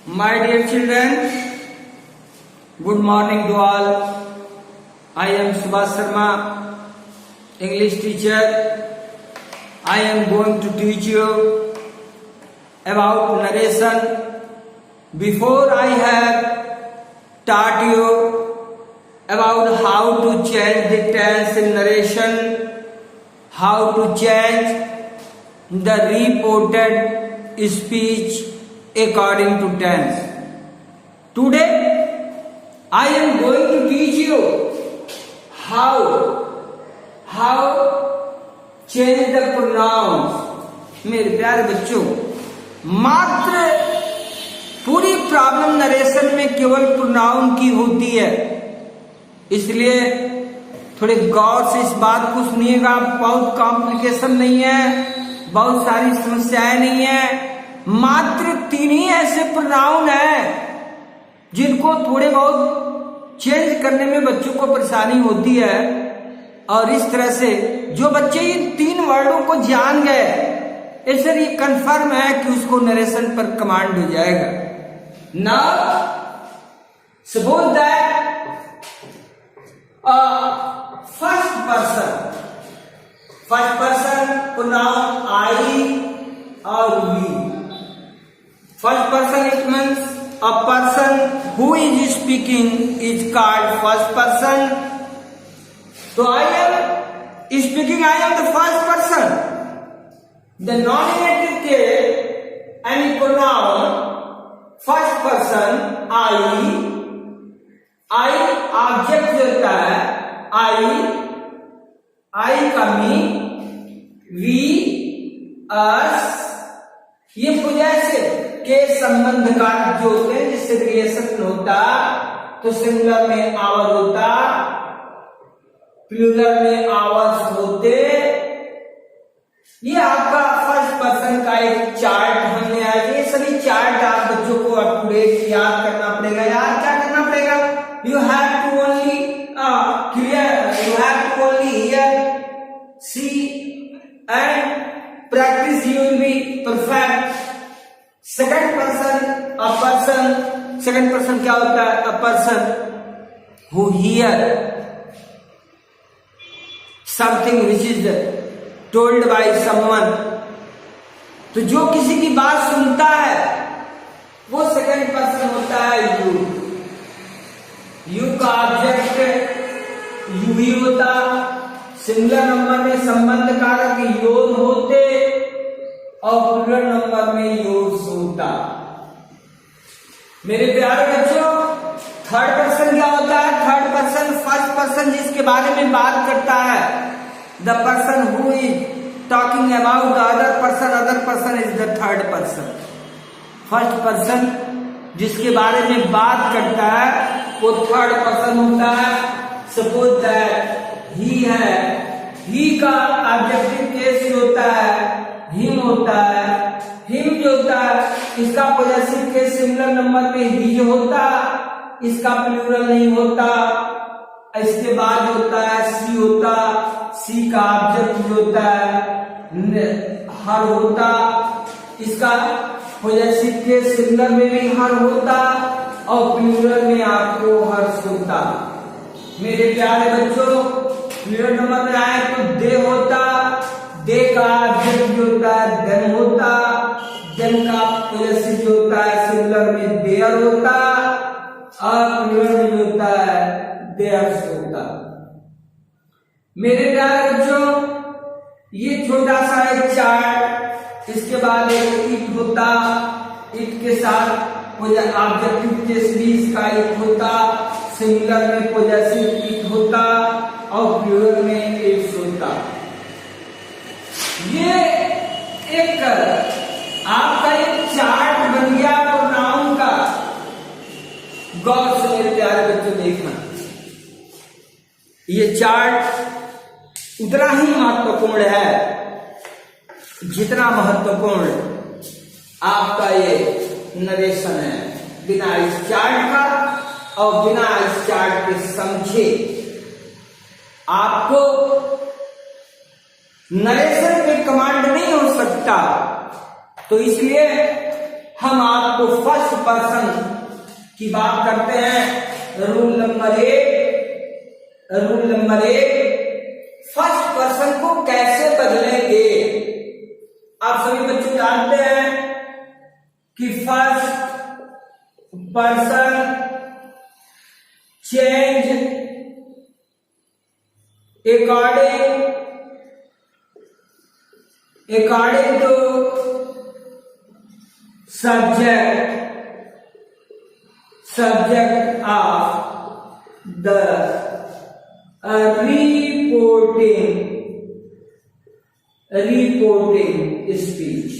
My dear children, good morning to all. I am Subhash Sharma, English teacher. I am going to teach you about narration. Before I have taught you about how to change the tense in narration, how to change the reported speech according to tense. Today I am going to teach you how change the pronouns. मेरे प्यारे बच्चों, मात्र पूरी problem narration में केवल pronoun की होती है, इसलिए थोड़े गौर से इस बात को सुनिएगा। बहुत कॉम्प्लिकेशन नहीं है, बहुत सारी समस्याएं नहीं है। मात्र 3 ही ऐसे प्रोनाउन हैं जिनको थोड़े बहुत चेंज करने में बच्चों को परेशानी होती है, और इस तरह से जो बच्चे इन 3 वर्डों को जान गए, इससे ये कंफर्म है कि उसको नरेशन पर कमांड हो जाएगा। Now suppose that first person pronoun आई और we. First person, it means a person who is speaking is called first person. So I am speaking, I am the first person. The nominative case, any pronoun, first person, I object होता है, I का मी, we, us, ये possessive के संबंध कारक जो होते हैं, जिससे रिलेशन होता, तो सिंगुलर में आवर होता, प्लूरल में आवर्स होते। ये आपका फर्स्ट पर्सन का एक चार्ट हमने आज, ये सभी चार्ट आप बच्चों को अप टू डेट याद करना पड़ेगा। याद क्या करना पड़ेगा? You have to only clear, you have to only hear, see and practise, you will be perfect. Second person, a person, second person क्या होता है? A person who hear something which is told by someone. तो जो किसी की बात सुनता है वो सेकंड पर्सन होता है यू। यू का ऑब्जेक्ट यू ही होता, सिंगुलर नंबर में संबंध कारक योग होते और प्लूरल नंबर में यूज होता। मेरे प्यारे बच्चों, थर्ड पर्सन क्या होता है? थर्ड पर्सन फर्स्ट पर्सन जिसके बारे में बात करता है, the person who is talking about the other person is the third person. First person जिसके बारे में बात करता है वो थर्ड पर्सन होता है। सपोज दैट ही है, ही का ऑब्जेक्टिव केस होता है, हिम होता है। हिम जो होता है इसका पॉजेसिव केस सिंगुलर नंबर में ही होता, इसका प्लूरल नहीं होता। इसके बाद होता है सी होता, सी का ऑब्जेक्ट जो होता है हर होता, इसका पॉजेसिव केस सिंगुलर में भी हर होता और प्लूरल में आपको हर्ष होता। मेरे प्यारे बच्चों, प्लूरल नंबर में आए तो दे होता, दे का ऑब्जेक्ट जो होता है देन होता, देन का पॉजेसिव जो होता है सिंगुलर में देयर होता और प्लूरल में जो होता है देयर्स होता। मेरे प्यारे बच्चों, ये छोटा सा एक चार्ट, इसके बाद एक इट होता, इट के साथ ऑब्जेक्टिव केस भी इसका एक होता, सिंगुलर में पॉजेसिव इट होता और प्लूरल में इट्स होता। ये एक आपका एक चार्ट बन गया प्रोनाउन का। गौर से मेरे प्यारे बच्चों देखना, ये चार्ट उतना ही महत्वपूर्ण है जितना महत्वपूर्ण आपका ये नरेशन है। बिना इस चार्ट का और बिना इस चार्ट के समझे आपको नरेशन में कमांड नहीं हो सकता। तो इसलिए हम आपको फर्स्ट पर्सन की बात करते हैं। रूल नंबर एक, फर्स्ट पर्सन को कैसे बदलेंगे। आप सभी बच्चे जानते हैं कि first person change according to subject of the reporting speech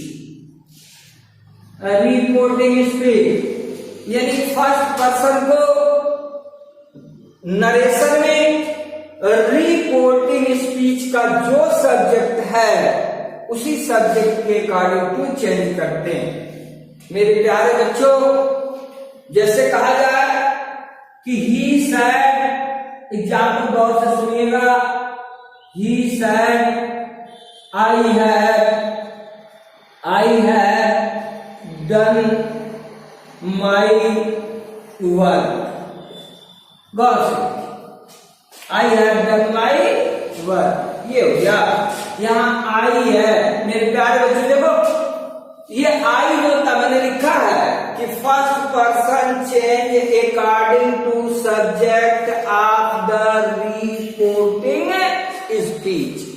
यानी फर्स्ट पर्सन को नरेशन में रिपोर्टिंग स्पीच का जो सब्जेक्ट है उसी सब्जेक्ट के अकॉर्डिंग टू चेंज करते हैं। मेरे प्यारे बच्चों, जैसे कहा जाए कि ही सैड, एग्जाम्पल गौर से सुनिएगा, he said I have done my work। गौर से, I have done my work, ये हो गया। यहाँ आई है मेरे प्यारे बच्चों, देखो ये आई होता मैंने लिखा है कि first person change according to subject of the reporting speech.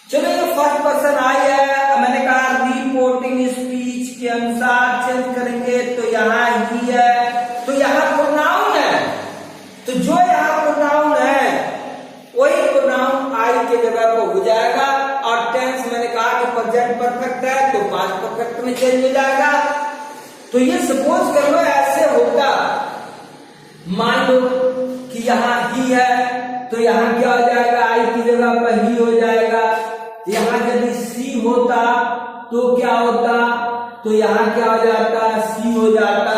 चलो ये फर्स्ट पर्सन आई है, मैंने कहा रिपोर्टिंग स्पीच के अनुसार चेंज करेंगे, तो यहाँ ही है, तो यहाँ प्रोनाउन है, तो जो यहाँ प्रोनाउन है वही प्रोनाउन आई के जगह पर हो जाएगा। और टेंस मैंने कहा कि प्रेजेंट परफेक्ट है तो पास्ट परफेक्ट में चेंज हो जाएगा। तो ये सपोज कर लो ऐसे होगा, मान लो कि यहाँ ही है तो यहाँ क्या हो जाएगा, आई की जगह पर ही हो जाएगा। यहाँ यदि सी होता तो क्या होता, तो यहाँ क्या हो जाता, सी हो जाता।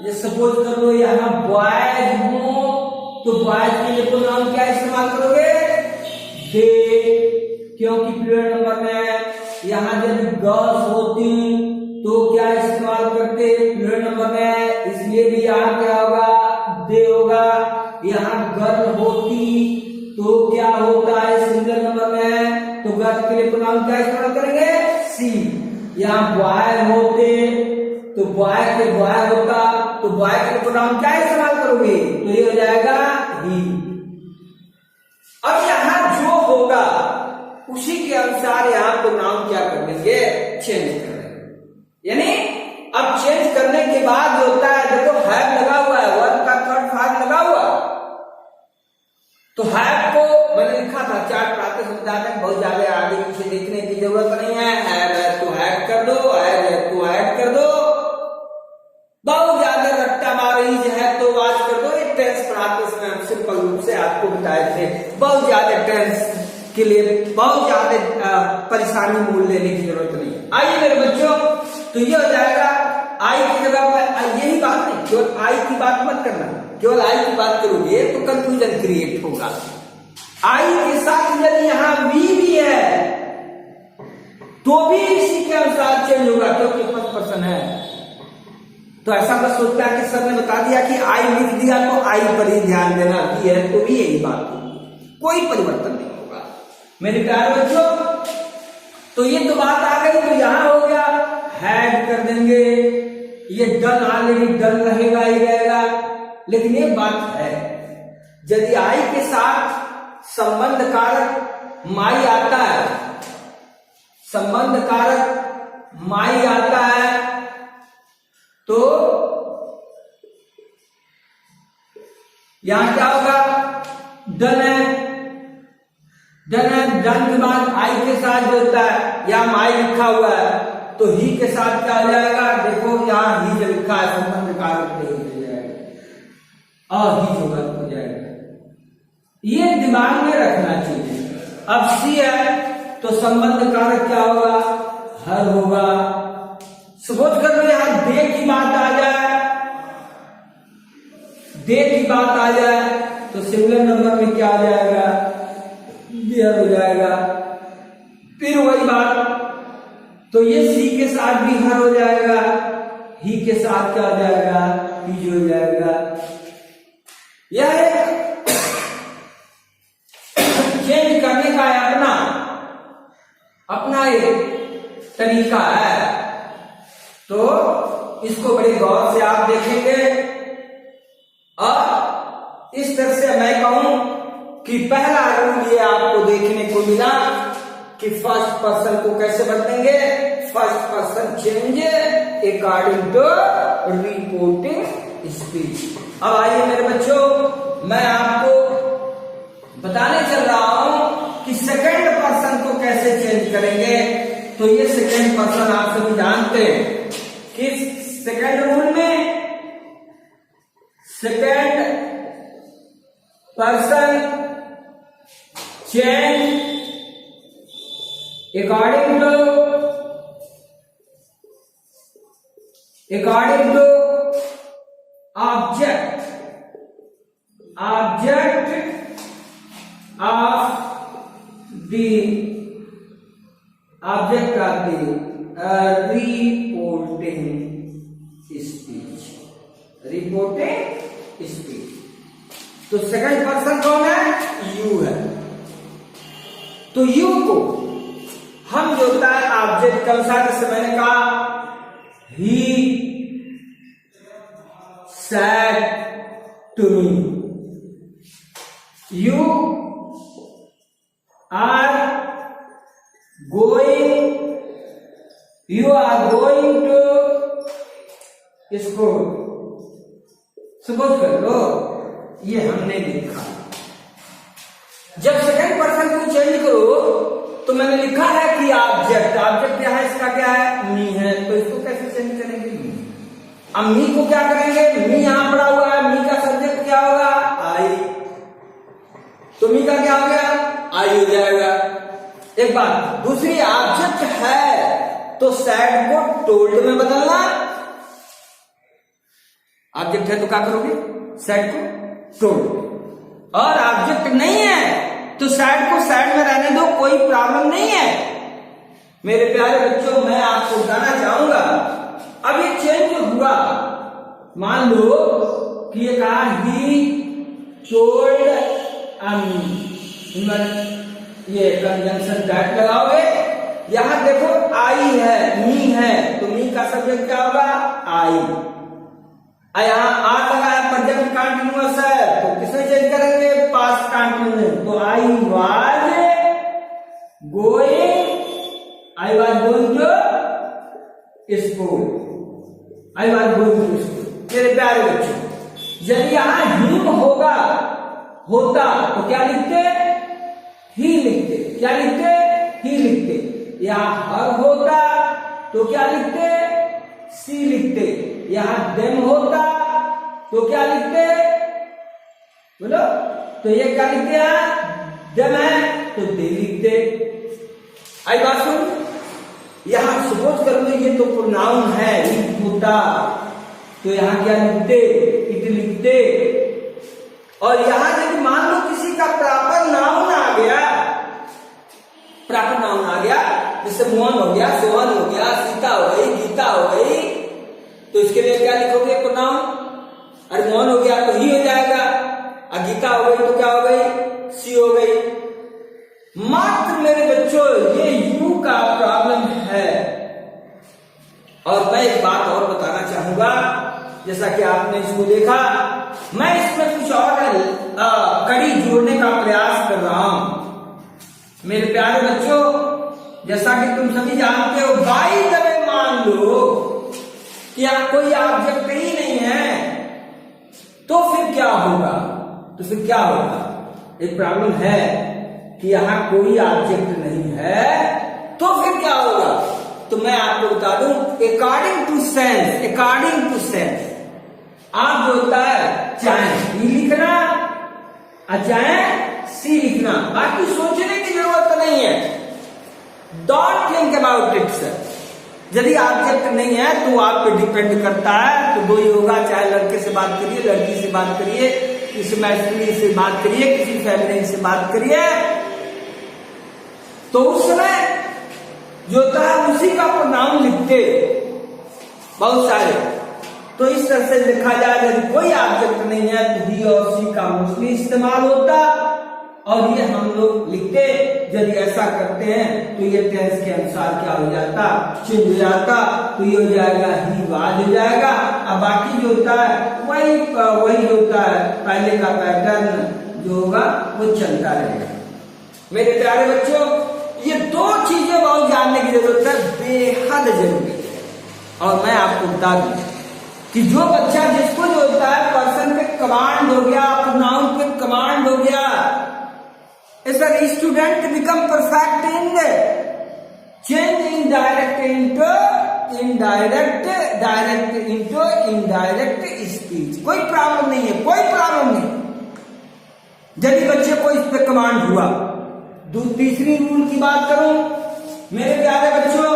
ये सपोज कर लो यहाँ बॉयज हो तो बॉयज के लिए प्रोनाउन क्या इस्तेमाल करोगे, दे, क्योंकि पीरियड नंबर में। यहाँ यदि गर्ल्स होती तो क्या इस्तेमाल करते पीरियड नंबर में, इसलिए भी यहाँ क्या होगा, दे होगा। यहाँ गर्ल होती तो क्या होता है सिंगल नंबर में, तो गर्ल के लिए प्रोनाउन क्या इस्तेमाल करेंगे, सी। यहाँ बॉय होते तो बॉय के बॉय होता तो बॉय के प्रोनाउन क्या इस्तेमाल करोगे, तो ये हो जाएगा ही। अब यहाँ जो होगा उसी के अनुसार यहाँ प्रोनाउन क्या कर देंगे, चेंज कर देंगे। यानी अब चेंज करने के बाद जो होता है, देखो हैव लगा हुआ है, वर्ब का थर्ड भाग लगा हुआ, तो हैव को मैंने लिखा था चार्ट पढ़ाते समझाते, बहुत ज्यादा आगे पीछे देखने की जरूरत नहीं है। हैव है तो ऐड कर दो, हैव है तो ऐड कर दो, बहुत ज्यादा रट्टा मारीज है तो वाच कर दो। एक टेंस पढ़ाते समय हम सिंपल रूप से आपको बताए थे, बहुत ज्यादा टेंस के लिए बहुत ज्यादा परेशानी मूल लेने की जरूरत नहीं है। आइए मेरे बच्चों, तो ये हो जाएगा आई की जगह पर, यही बात नहीं, केवल आई की बात मत करना, केवल आई की बात करोगे तो कंफ्यूजन क्रिएट होगा। आई के साथ यदि यहाँ वी भी है तो भी इसी के अनुसार चेंज होगा, क्योंकि फर्स्ट पर्सन है। तो ऐसा मत सोचता है कि सर ने बता दिया कि आई लिख दिया तो आई पर ही ध्यान देना, भी है तो भी यही बात होगी, कोई परिवर्तन नहीं होगा मेरे प्यारे बच्चों। तो ये तो बात आ गई, तो यहां हो गया हैड कर देंगे, ये डन ऑलरेडी डन रहेगा ही रहेगा। लेकिन एक बात है, यदि आई के साथ संबंध कारक माई आता है, संबंध कारक माई आता है, तो यहां क्या होगा, डन है, डन है, डन के बाद आई के साथ जो होता है, यहां माई लिखा हुआ है तो ही के साथ क्या हो जाएगा, देखो यहां ही जो लिखा है संबंध कारक हो जाएगा और ही जो हो जाएगा, ये दिमाग में रखना चाहिए। अब सी है तो संबंध कारक क्या होगा, हर होगा। सपोज कर लो यहां दे की बात आ जाए, दे की बात आ जाए तो सिंगुलर नंबर में क्या आ जाएगा, देयर हो जाएगा। फिर वही बात तो ये सी के साथ भी हर हो जाएगा, ही के साथ क्या हो जाएगा, ही हो जाएगा। यह एक चेंज करने का अपना एक तरीका है। तो इसको बड़े गौर से आप देखेंगे और इस तरह से मैं कहूं कि पहला रूल ये आपको देखने को मिला कि फर्स्ट पर्सन को कैसे बदलेंगे, first person change according to reporting speech. अब आइए मेरे बच्चों, मैं आपको बताने चल रहा हूं कि सेकंड पर्सन को कैसे चेंज करेंगे। तो ये सेकंड पर्सन आप सभी जानते हैं कि सेकंड रूल में second person change according to object of the reporting speech. तो सेकंड पर्सन कौन है, यू है। तो यू को हम जो होता है ऑब्जेक्ट के अनुसार, जैसे मैंने कहा ही said to me, you are going to school। Suppose कर लो ये हमने लिखा। जब सेकंड पर्सन को चेंज करो तो मैंने लिखा है कि ऑब्जेक्ट क्या है, इसका क्या है, मी है। तो इसको कैसे चेंज करेंगे, मी। अब मी को क्या करेंगे, मी यहां पड़ा हुआ है, मी का सब्जेक्ट क्या होगा, आई। तो मी का क्या हो गया, आई हो जाएगा। एक बात दूसरी, ऑब्जेक्ट है तो सैड को टोल्ड में बदलना। ऑब्जेक्ट है तो क्या करोगे, सैड को टोल्ड। और ऑब्जेक्ट नहीं है तो सैड को सैड में रहने दो, कोई प्रॉब्लम नहीं है। मेरे प्यारे बच्चों, मैं आपको बताना चाहूंगा, अब ये चेंज हुआ। मान लो कि ये कहा ही टोल्ड ये कंजंक्शन दैट लगाओगे। यहां देखो आई है, मी है, तो मी का सब्जेक्ट क्या होगा, आई। यहाँ आ लगा है, प्रेजेंट कंटीन्यूअस है, तो किसमें चेंज करेंगे, पास्ट कंटीन्यूअस। तो I was going to school, मेरे प्यारे बच्चों, यदि यहाँ हिम होता तो क्या लिखते, ही लिखते। क्या लिखते, ही लिखते। यहाँ हर होता तो क्या लिखते, सी लिखते। यहाँ देम होता तो क्या लिखते, बोलो। तो ये क्या लिखते हैं, देम है तो दे लिखते। आई बात सुन, यहां सपोज कर लो ये तो प्रोनाउन है, इट होता, तो यहां क्या लिखते, इट लिखते। और यहां यदि मान लो किसी का प्रॉपर नाउन आ गया, जैसे मोहन हो गया, सोहन हो गया, सीता हो गई, गीता हो गई, तो इसके लिए क्या लिखोगे, प्रोनाउन। अरे मोहन हो गया तो ही हो जाएगा, और गीता हो गई तो क्या हो गई, सी हो गई। मात्र मेरे बच्चों ये यू का प्रॉब्लम है। और मैं एक बात और बताना चाहूंगा, जैसा कि आपने इसको देखा, मैं इसमें कुछ और कड़ी जोड़ने का प्रयास कर रहा हूं। मेरे प्यारे बच्चों, जैसा कि तुम सभी जानते हो, बाई द वे मान लो कि आप कोई ऑब्जेक्ट ही नहीं है, तो फिर क्या होगा, एक प्रॉब्लम है कि यहां कोई ऑब्जेक्ट नहीं है, तो फिर क्या होगा। तो मैं आपको बता दूं, अकॉर्डिंग टू सेंस, आप जो होता है चाहे ई लिखना और चाहे सी लिखना, बाकी सोचने की जरूरत नहीं है। Don't think about it sir. यदि ऑब्जेक्ट नहीं है तो आप पे डिपेंड करता है, तो दो ही होगा, चाहे लड़के से बात करिए, लड़की से बात करिए, किसी मैथिली से बात करिए, किसी फेमिनिन से बात करिए, तो उस समय जो होता है उसी का प्रोनाउन लिखते बहुत सारे। तो इस तरह से लिखा जाए, यदि कोई ऑब्जेक्ट नहीं है तो ही और सी का मोस्टली इस्तेमाल होता और ये हम लोग लिखते। यदि ऐसा करते हैं तो ये टेंस के अनुसार क्या हो जाता, चेंज हो जाता। तो ये हो जाएगा ही वाज हो जाएगा। अब बाकी जो होता है वही होता है, पहले का पैटर्न जो होगा वो चलता रहेगा। मेरे प्यारे बच्चों, ये दो चीजें बहुत जानने की जरूरत है, बेहद जरूरी है। और मैं आपको बता दूं कि जो बच्चा जिसको जो होता है पर्सन पे कमांड हो गया, प्रोनाउन पे कमांड हो गया, student become perfect in change indirect into indirect, direct into indirect speech. कोई प्रॉब्लम नहीं है, कोई प्रॉब्लम नहीं यदि बच्चे को इस पे कमांड हुआ। तीसरी रूल की बात करूं मेरे प्यारे बच्चों,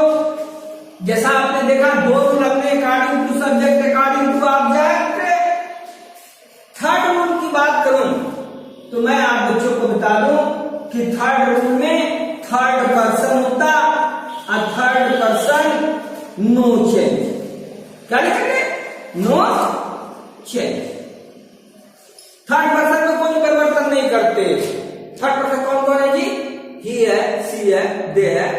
जैसा आपने देखा दो रूल अपने according to subject, according to object. Third rule की बात करूं तो मैं आप बच्चों को बता दूं कि थर्ड रूल में थर्ड पर्सन होता और थर्ड पर्सन नो चेंज। क्या लिखेंगे? No change. थर्ड पर्सन में कोई परिवर्तन नहीं करते। थर्ड पर्सन कौन कौन है जी? ही है, सी है, दे है।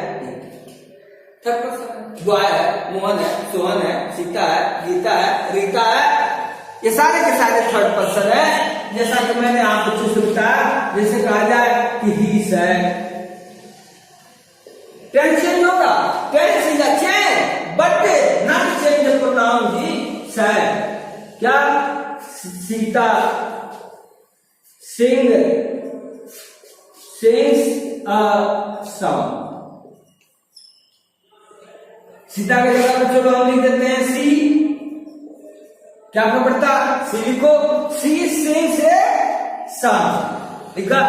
थर्ड पर्सन बॉय है, मोहन है, सोहन है, सीता है, गीता है, रीता है। ये सारे के सारे थर्ड पर्सन है। जैसा कि मैंने आप बच्चों से बताया, जैसे कहा जाए कि ही है, टेंस चेंज होगा, tense is a change but not change the pronoun he said. क्या? Sita sing sings a song. Sita के जगह बच्चों को हम लिख देते हैं सी। क्या आपको पड़ता? सी लिखो, सी सिंग्स ए सॉन्ग लिखा।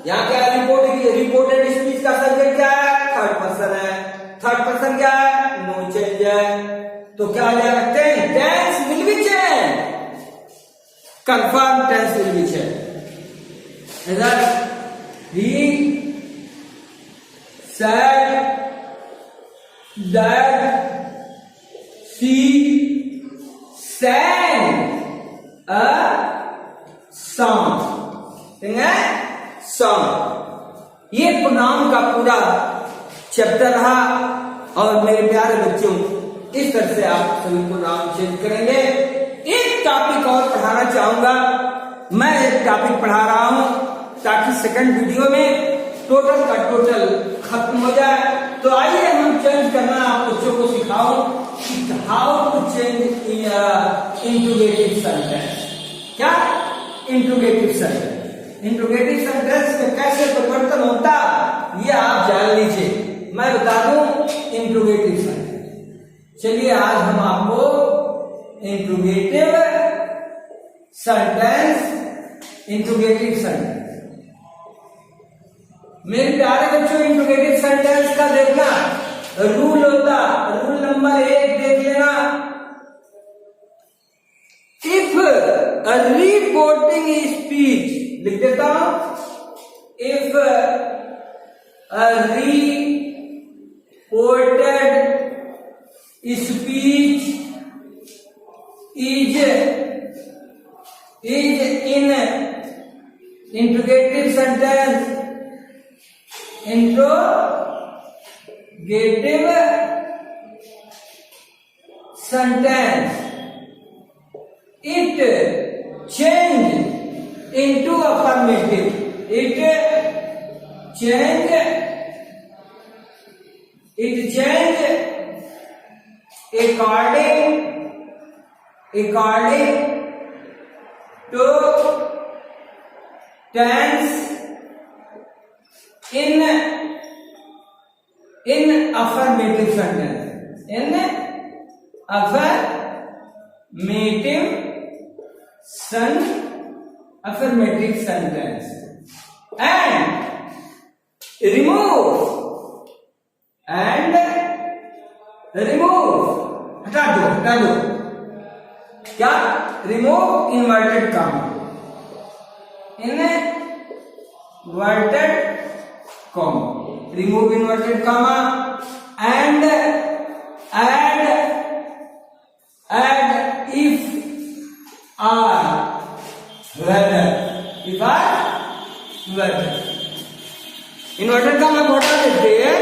यहाँ क्या रिपोर्टेड स्पीच का सब्जेक्ट क्या है? थर्ड पर्सन है। थर्ड पर्सन क्या है? नो चेंज है। तो क्या लिया रखते हैं? Tense will be change, confirm tense will be change. इधर he said that she sang a song। Song. ये प्रोनाउन का पूरा चैप्टर रहा। और मेरे प्यारे बच्चों, इस तरह से आप सभी प्रोनाउन चेंज करेंगे। एक टॉपिक और पढ़ाना चाहूंगा। मैं एक टॉपिक पढ़ा रहा हूं ताकि सेकंड वीडियो में टोटल का टोटल खत्म हो जाए। तो आइए हम चेंज करना आप बच्चों को सिखाऊं कि how to change interrogative sentence. क्या? Interrogative sentence. इंट्रोगेटिव सेंटेंस में कैसे परिवर्तन होता ये आप जान लीजिए। मैं बता दूं इंट्रोगेटिव सेंटेंस। चलिए आज हम आपको इंट्रोगेटिव सेंटेंस मेरे प्यारे बच्चों, इंट्रोगेटिव सेंटेंस का देखना रूल होता। रूल नंबर 1 देख लेना। इफ अ रिपोर्टिंग स्पीच, लिख देता हूं, if a reported speech is in interrogative sentence, interrogative sentence, it change into affirmative, it change according to tense in affirmative sentence, in affirmative sentence, and remove हटा दो क्या? Remove inverted comma, remove inverted comma and if are whether inverter का मैं बता देते हैं।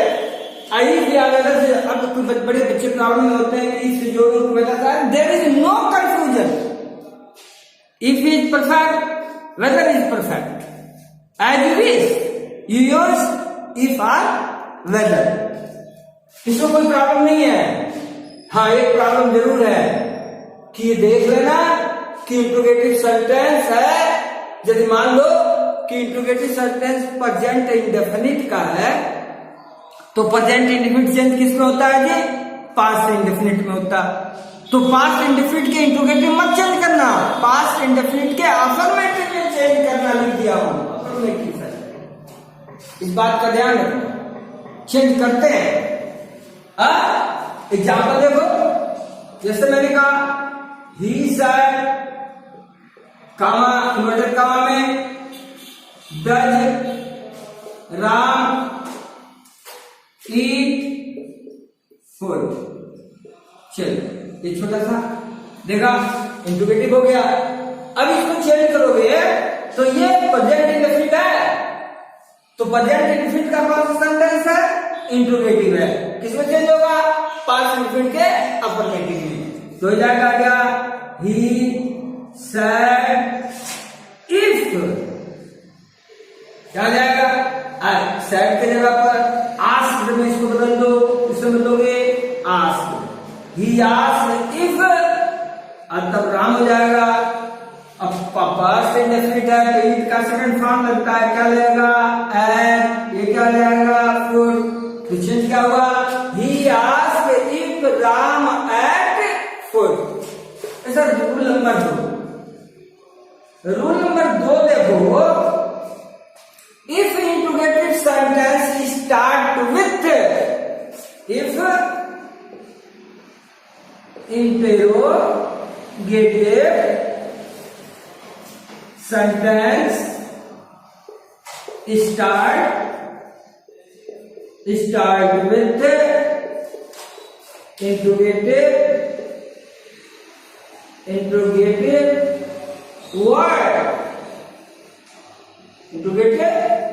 अब कुछ बड़े बच्चे प्रॉब्लम में होते हैं कि इससे जो there is no confusion. If is perfect, whether is perfect, as you wish, you use if or whether, इसमें कोई प्रॉब्लम नहीं है। हाँ, एक प्रॉब्लम जरूर है कि ये देख लेना कि इंट्रोगेटिव सेंटेंस है। यदि मान लो कि इंट्रोगेटिव सेंटेंस प्रेजेंट इंडेफिनिट का है तो प्रेजेंट इंडेफिनिट चेंज किस में होता है जी? पास्ट इंडेफिनिट में होता। तो पास्ट इंडेफिनिट के इंट्रोगेटिव मत चेंज करना, पास्ट इंडेफिनिट के अफर्मेटिव में चेंज करना लिख दिया हूं। अफर्मेटिव है, इस बात का ध्यान रखो, चेंज करते हैं। एग्जाम्पल देखो, जैसे मैंने कहा he said, comma inverted comma में, डज राम ईट फूड। चलो, ये छोटा सा देखा इंट्रोगेटिव हो गया। अब इसको चेंज करोगे तो ये प्रेजेंट इंडेफिनिट है, तो प्रेजेंट इंडेफिनिट का कौन सा सेंटेंस है? इंट्रोगेटिव है। किसमें चेंज होगा? पास्ट इंडेफिनिट के अफर्मेटिव में। तो हो जाएगा क्या? ही सेड इफ, क्या हो जाएगा? सेड के जगह पर आस्क्ड में इसको बदल दो, इसमें बदलोगे आस्क्ड। ही आस्क्ड इफ, तब राम हो जाएगा। अब पास्ट इंडेफिनिट है तो ईट का सेकंड फॉर्म लगता है, क्या लगेगा? एट। ये क्या जाएगा? फूड। तो चेंज क्या हुआ? He asked if Ram ate food. ऐसा रूल नंबर 2। रूल नंबर 2 देखो, if interrogative sentence start with, if interrogative sentence start with interrogative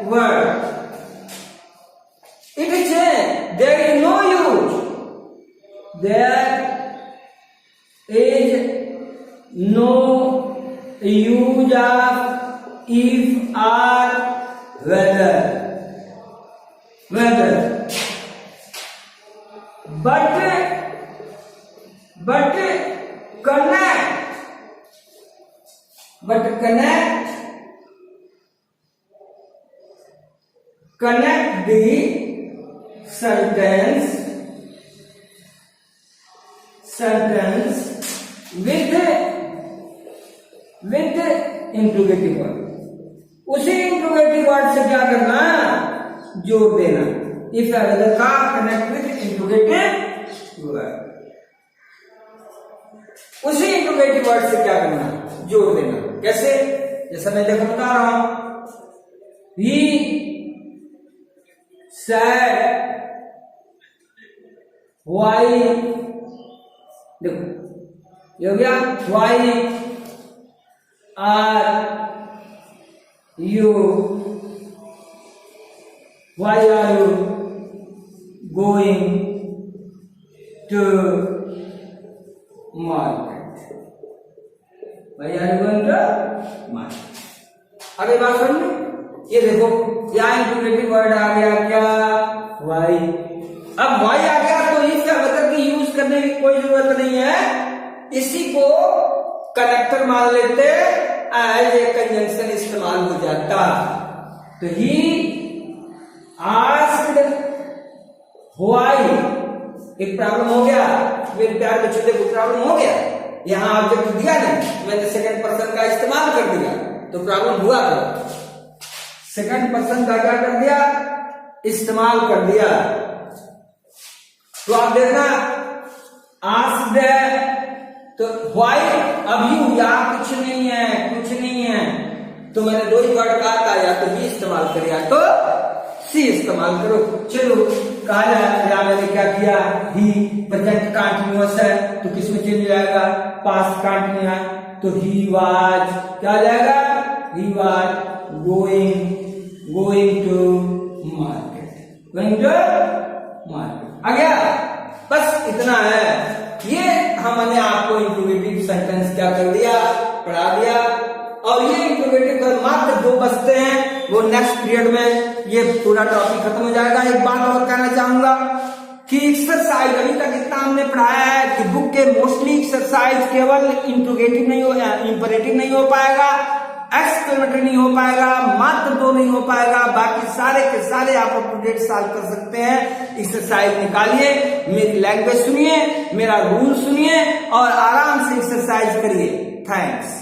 word, it is there is no use, there is no use of if or whether, but connect the sentence with interrogative word. उसी interrogative word से क्या करना? जोड़ देना। If weather का connect with interrogative word, उसी interrogative word से क्या करना? जोड़ देना। कैसे? जैसा मैं देखो बता रहा हूं, ही said why, देखो ये हो गया why are you going to market? Why are you going to market? अरे बात सुन, ये देखो यहाँ इंट्रोगेटिव वर्ड आ गया क्या? वाई। अब वाई आ गया तो इसका मतलब कि यूज करने की कोई जरूरत नहीं है, इसी को कनेक्टर मान लेते, एज ए कंजंक्शन इस्तेमाल हो जाता। तो ही आस्क्ड व्हाई, एक प्रॉब्लम हो गया मेरे प्यार बच्चों, देखो प्रॉब्लम हो गया। यहाँ ऑब्जेक्ट दिया नहीं, मैंने सेकंड पर्सन का इस्तेमाल कर दिया तो प्रॉब्लम हुआ। तो सेकंड पर्सन का क्या कर दिया? इस्तेमाल कर दिया। तो आप देखना आस्क्ड तो व्हाई, अब यू या कुछ नहीं है, तो मैंने 2 ही वर्ड कहा था, या तो ही इस्तेमाल करो या तो सी इस्तेमाल करो। चलो कहा जाए या मैंने क्या किया, ही प्रेजेंट कंटिन्यूअस है तो किसमें चेंज हो जाएगा, पास्ट कंटिन्यूअस है तो ही वाज क्या हो जाएगा, he was going to market, आ गया। बस इतना है, ये हमने आपको इंट्रोगेटिव सेंटेंस क्या कर दिया, पढ़ा दिया। और ये इंट्रोगेटिव कर मात्र 2 बचते हैं, वो नेक्स्ट पीरियड में ये पूरा टॉपिक खत्म हो जाएगा। एक बात और कहना चाहूंगा कि एक्सरसाइज अभी तक इतना हमने पढ़ाया है कि बुक के मोस्टली एक्सरसाइज केवल इंट्रोगेटिव नहीं हो, इंपरेटिव नहीं हो पाएगा, एक्सक्लेमेटरी नहीं हो पाएगा, मात्र 2 नहीं हो पाएगा, बाकी सारे के सारे आप अप टू डेट सॉल्व कर सकते हैं। एक्सरसाइज निकालिए, मेरी लैंग्वेज सुनिए, मेरा रूल सुनिए और आराम से एक्सरसाइज करिए। थैंक्स।